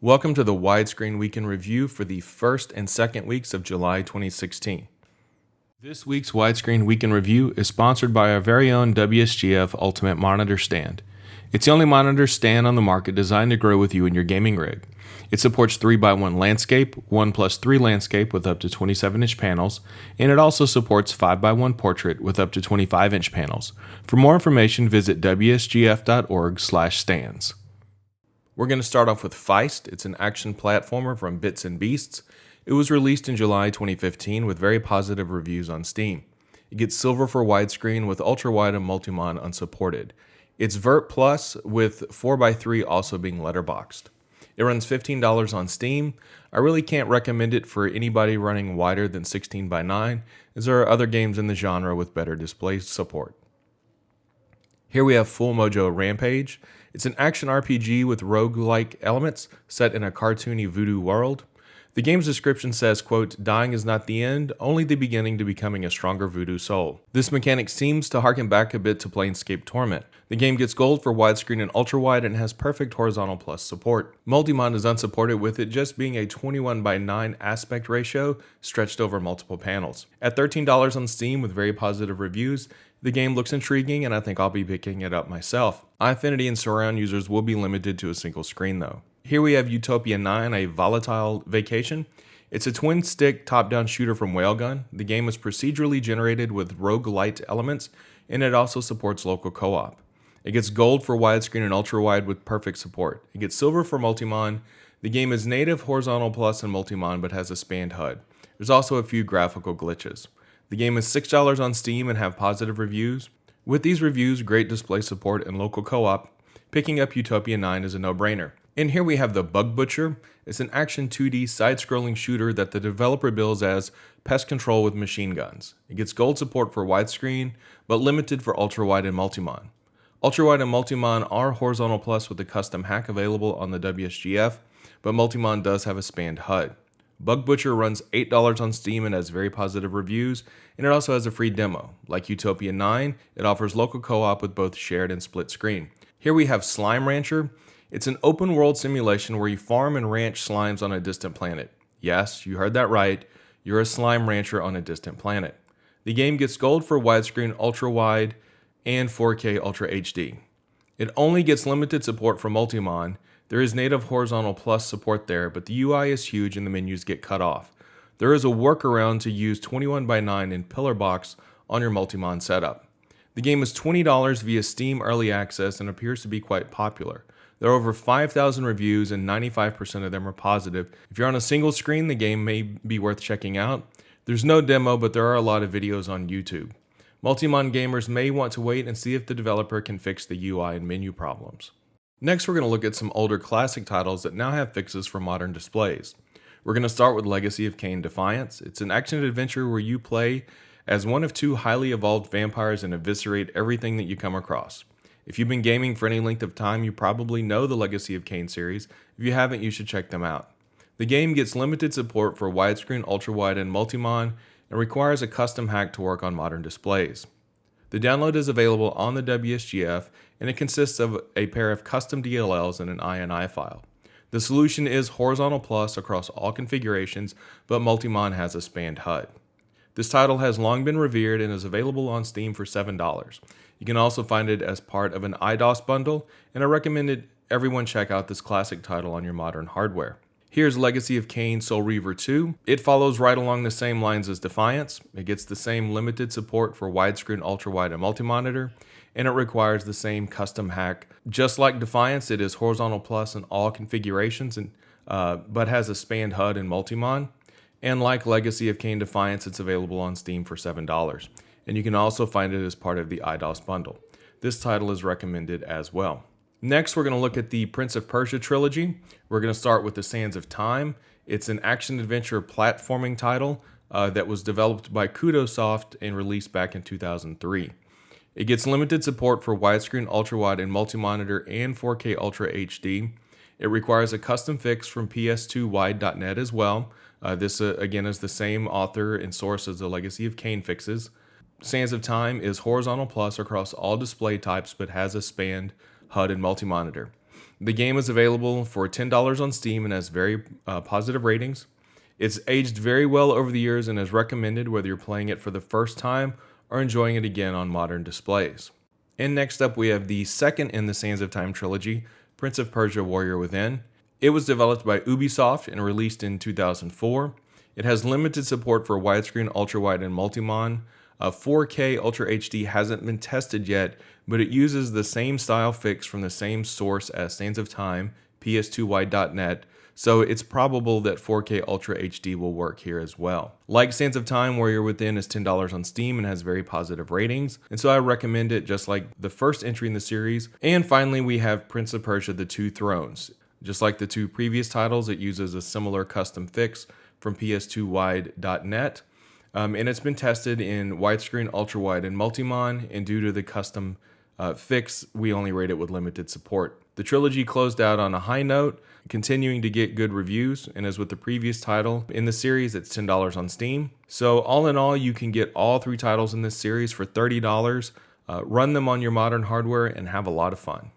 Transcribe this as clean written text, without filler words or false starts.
Welcome to the widescreen weekend review for the first and second weeks of July 2016. This week's widescreen weekend review is sponsored by our very own WSGF Ultimate Monitor Stand. It's the only monitor stand on the market designed to grow with you in your gaming rig. It supports 3x1 landscape, 1+3 landscape with up to 27-inch panels, and it also supports 5x1 portrait with up to 25-inch panels. For more information, visit wsgf.org/stands. We're going to start off with FEIST. It's an action platformer from Bits and Beasts. It was released in July 2015 with very positive reviews on Steam. It gets silver for widescreen with ultra-wide and Multi-Mon unsupported. It's Vert Plus with 4x3 also being letterboxed. It runs $15 on Steam. I really can't recommend it for anybody running wider than 16:9, as there are other games in the genre with better display support. Here we have Full Mojo Rampage. It's an action RPG with roguelike elements set in a cartoony voodoo world. The game's description says, quote, "Dying is not the end, only the beginning to becoming a stronger voodoo soul." This mechanic seems to harken back a bit to Planescape Torment. The game gets gold for widescreen and ultra-wide and has perfect horizontal plus support. Multi-Mon is unsupported, with it just being a 21:9 aspect ratio stretched over multiple panels. At $13 on Steam with very positive reviews, the game looks intriguing and I think I'll be picking it up myself. Eyefinity and surround users will be limited to a single screen though. Here we have UTOPIA 9, a Volatile vacation. It's a twin-stick top-down shooter from Whalegun. The game is procedurally generated with roguelite elements, and it also supports local co-op. It gets gold for widescreen and ultra-wide with perfect support. It gets silver for Multi-Mon. The game is native horizontal plus and Multi-Mon, but has a spanned HUD. There's also a few graphical glitches. The game is $6 on Steam and have positive reviews. With these reviews, great display support, and local co-op, picking up UTOPIA 9 is a no-brainer. And here we have the Bug Butcher. It's an action 2D side-scrolling shooter that the developer bills as pest control with machine guns. It gets gold support for widescreen, but limited for ultra-wide and Multi-Mon. Ultra-wide and Multi-Mon are horizontal plus with a custom hack available on the WSGF, but Multi-Mon does have a spanned HUD. Bug Butcher runs $8 on Steam and has very positive reviews, and it also has a free demo. Like UTOPIA 9, it offers local co-op with both shared and split screen. Here we have Slime Rancher. It's an open world simulation where you farm and ranch slimes on a distant planet. Yes, you heard that right. You're a slime rancher on a distant planet. The game gets gold for widescreen, ultra-wide, and 4K Ultra HD. It only gets limited support for Multi-Mon. There is native horizontal plus support there, but the UI is huge and the menus get cut off. There is a workaround to use 21:9 in pillar box on your Multi-Mon setup. The game is $20 via Steam Early Access and appears to be quite popular. There are over 5,000 reviews and 95% of them are positive. If you're on a single screen, the game may be worth checking out. There's no demo, but there are a lot of videos on YouTube. Multi-Mon gamers may want to wait and see if the developer can fix the UI and menu problems. Next, we're going to look at some older classic titles that now have fixes for modern displays. We're going to start with Legacy of Kain Defiance. It's an action-adventure where you play as one of two highly evolved vampires and eviscerate everything that you come across. If you've been gaming for any length of time, you probably know the Legacy of Kain series. If you haven't, you should check them out. The game gets limited support for widescreen, ultra-wide, and Multi-Mon, and requires a custom hack to work on modern displays. The download is available on the WSGF, and it consists of a pair of custom DLLs and an INI file. The solution is horizontal plus across all configurations, but Multi-Mon has a spanned HUD. This title has long been revered and is available on Steam for $7. You can also find it as part of an IDOS bundle, and I recommend everyone check out this classic title on your modern hardware. Here's Legacy of Kain Soul Reaver 2. It follows right along the same lines as Defiance. It gets the same limited support for widescreen, ultra-wide, and multi-monitor, and it requires the same custom hack. Just like Defiance, it is horizontal plus in all configurations, but has a spanned HUD and Multi-Mon. And like Legacy of Kain Defiance, it's available on Steam for $7. And you can also find it as part of the IDOS bundle. This title is recommended as well. Next, we're going to look at the Prince of Persia trilogy. We're going to start with the Sands of Time. It's an action-adventure platforming title that was developed by Kudosoft and released back in 2003. It gets limited support for widescreen, ultra-wide, and multi-monitor, and 4K Ultra HD. It requires a custom fix from ps2wide.net as well. This, again, is the same author and source as the Legacy of Kain fixes. Sands of Time is horizontal plus across all display types, but has a spanned HUD and multi-monitor. The game is available for $10 on Steam and has very positive ratings. It's aged very well over the years and is recommended whether you're playing it for the first time or enjoying it again on modern displays. And next up, we have the second in the Sands of Time trilogy, Prince of Persia: Warrior Within. It was developed by Ubisoft and released in 2004. It has limited support for widescreen, ultrawide, and Multi-Mon. 4K Ultra HD hasn't been tested yet, but it uses the same style fix from the same source as Sands of Time, ps2wide.net, so it's probable that 4K Ultra HD will work here as well. Like Sands of Time, Warrior Within is $10 on Steam and has very positive ratings, and so I recommend it just like the first entry in the series. And finally, we have Prince of Persia: The Two Thrones. Just like the two previous titles, it uses a similar custom fix from ps2wide.net. And it's been tested in widescreen, ultrawide, and Multi-Mon, and due to the custom fix, we only rate it with limited support. The trilogy closed out on a high note, continuing to get good reviews, and as with the previous title in the series, it's $10 on Steam. So all in all, you can get all three titles in this series for $30, run them on your modern hardware, and have a lot of fun.